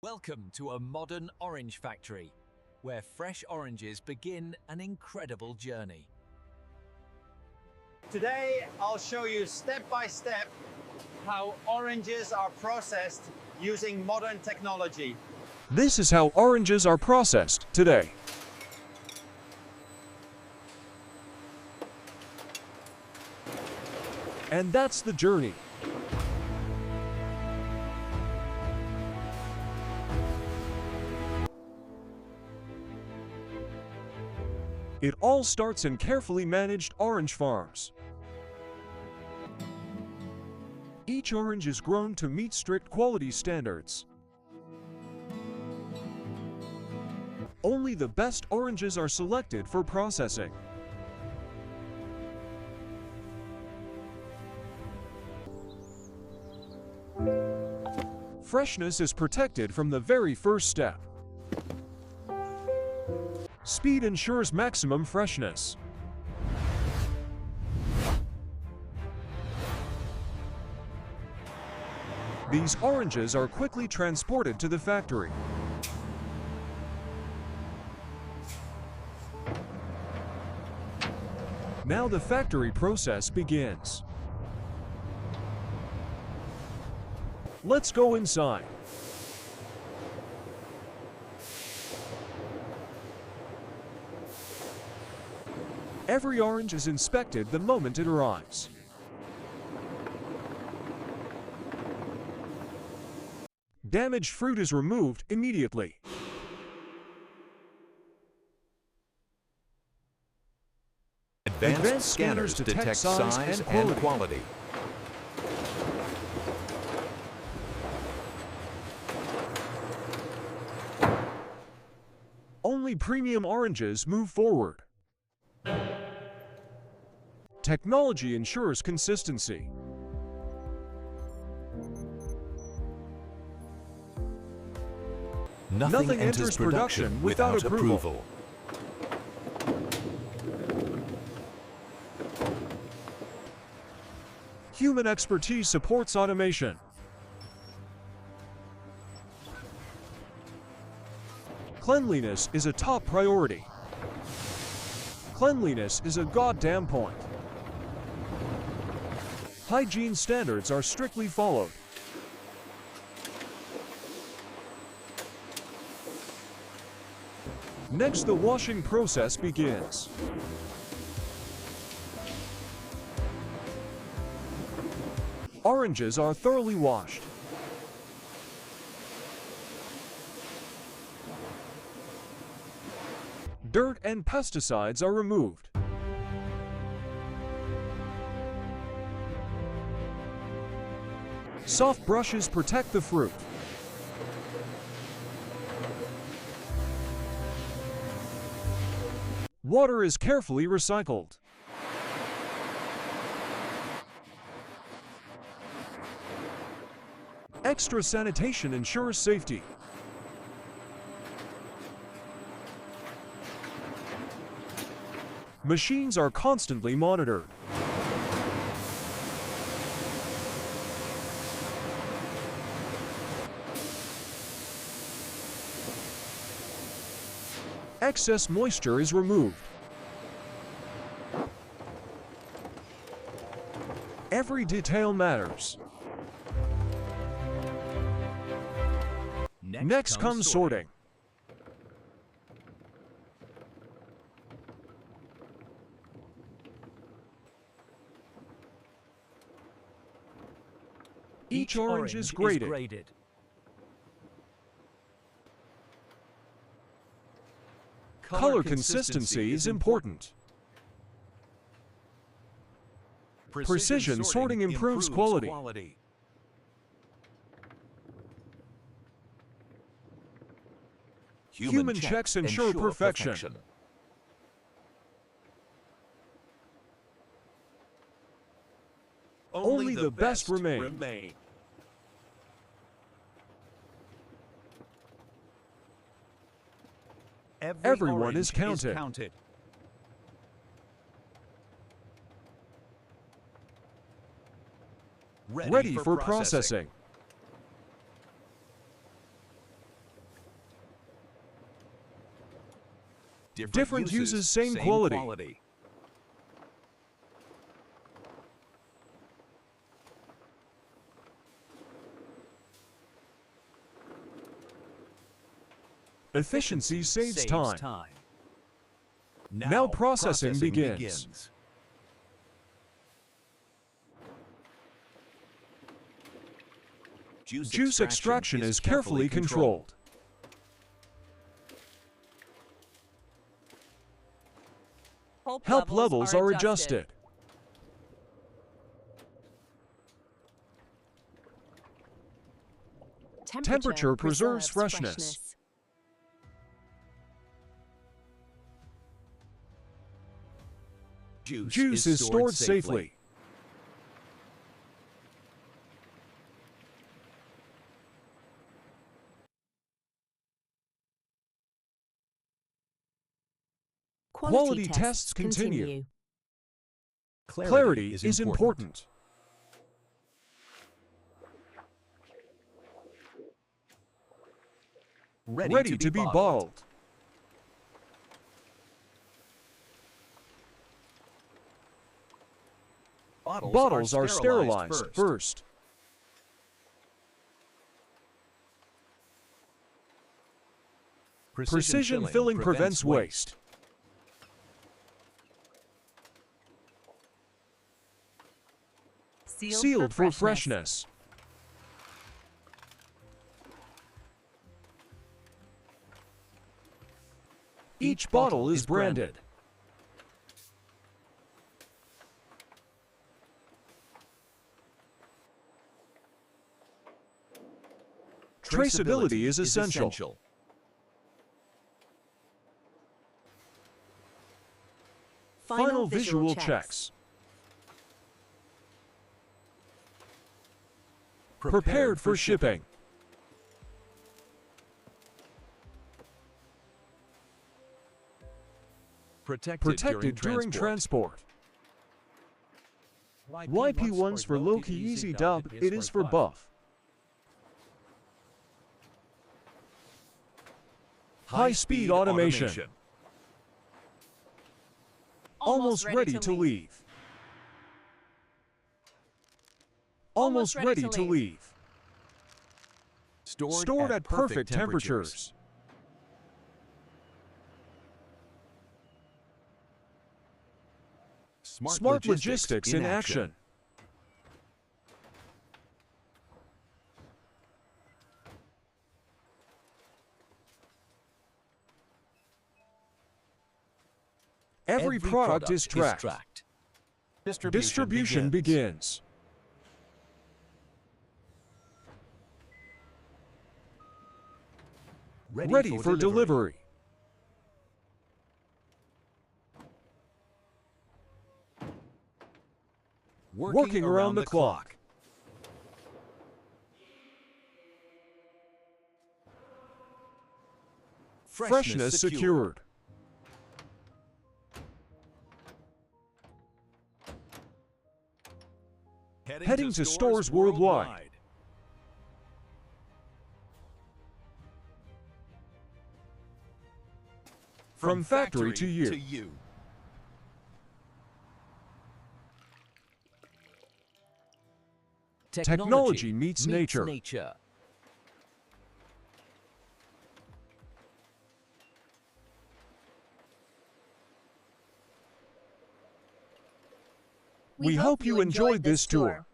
Welcome to a modern orange factory, where fresh oranges begin an incredible journey. Today, I'll show you step by step how oranges are processed using modern technology. This is how oranges are processed today. And that's the journey. It all starts in carefully managed orange farms. Each orange is grown to meet strict quality standards. Only the best oranges are selected for processing. Freshness is protected from the very first step. Speed ensures maximum freshness. These oranges are quickly transported to the factory. Now the factory process begins. Let's go inside. Every orange is inspected the moment it arrives. Damaged fruit is removed immediately. Advanced scanners detect size and quality. Only premium oranges move forward. Technology ensures consistency. Nothing enters production without approval. Human expertise supports automation. Cleanliness is a top priority. Cleanliness is a goddamn point. Hygiene standards are strictly followed. Next, the washing process begins. Oranges are thoroughly washed. Dirt and pesticides are removed. Soft brushes protect the fruit. Water is carefully recycled. Extra sanitation ensures safety. Machines are constantly monitored. Excess moisture is removed. Every detail matters. Next comes sorting. Each orange is graded. Color consistency is important. Precision sorting improves quality. Human checks ensure perfection. Only the best remain. Everyone is counted. Ready for processing. Different uses, same quality. Efficiency saves time. Now processing begins. Juice extraction is carefully controlled. Pulp levels are adjusted. Temperature preserves freshness. Juice is stored safely. Quality tests continue. Clarity is important. Ready to be bottled. Bottles are sterilized first. Precision filling prevents waste. Sealed for freshness. Each bottle is branded. Traceability is essential. Final visual checks. Prepared for shipping. Protected during transport. YP1's for low-key easy dub, it is for buff. High-speed automation. Almost ready to leave. Almost ready to leave. Stored at perfect temperatures. Smart logistics in action. Every product is tracked. Distribution begins. Ready for delivery. Working around the clock. Freshness secured. Heading to stores worldwide. From factory to you. Technology meets nature. We hope you enjoyed this tour.